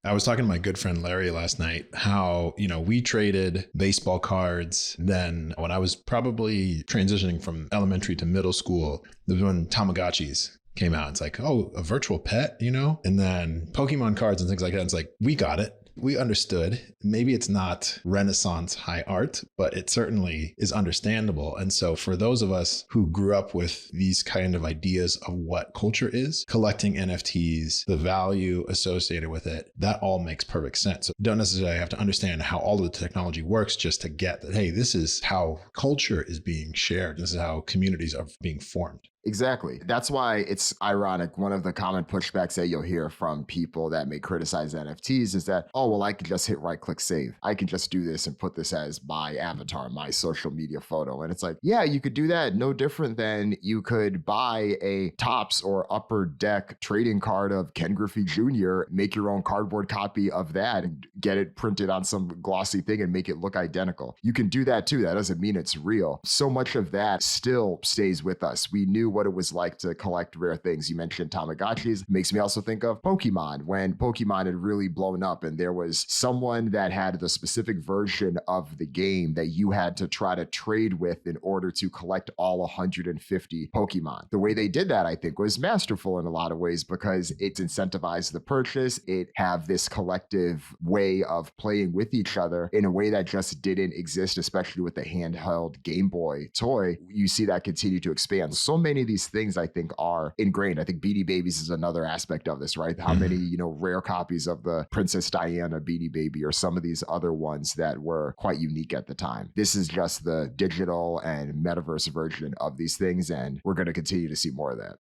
I was talking to my good friend Larry last night how, we traded baseball cards. Then when I was probably transitioning from elementary to middle school, there was when Tamagotchis came out. It's like, oh, a virtual pet, and then Pokemon cards and things like that. It's like, we got it. We understood. Maybe it's not Renaissance high art, but it certainly is understandable. And so for those of us who grew up with these kind of ideas of what culture is, collecting NFTs, the value associated with it, that all makes perfect sense. So you don't necessarily have to understand how all of the technology works just to get that, hey, this is how culture is being shared. This is how communities are being formed. Exactly. That's why it's ironic. One of the common pushbacks that you'll hear from people that may criticize NFTs is that, oh, well, I can just hit right click save. I can just do this and put this as my avatar, my social media photo. And it's like, yeah, you could do that. No different than you could buy a Topps or Upper Deck trading card of Ken Griffey Jr., make your own cardboard copy of that and get it printed on some glossy thing and make it look identical. You can do that too. That doesn't mean it's real. So much of that still stays with us. We knew what it was like to collect rare things. You mentioned Tamagotchis. Makes me also think of Pokemon, when Pokemon had really blown up and there was someone that had the specific version of the game that you had to try to trade with in order to collect all 150 Pokemon. The way they did that, I think, was masterful in a lot of ways because it incentivized the purchase. It have this collective way of playing with each other in a way that just didn't exist, especially with the handheld Game Boy toy. You see that continue to expand. So many of these things, I think, are ingrained. I think Beanie Babies is another aspect of this, right? How many, rare copies of the Princess Diana Beanie Baby or some of these other ones that were quite unique at the time. This is just the digital and metaverse version of these things, and we're going to continue to see more of that.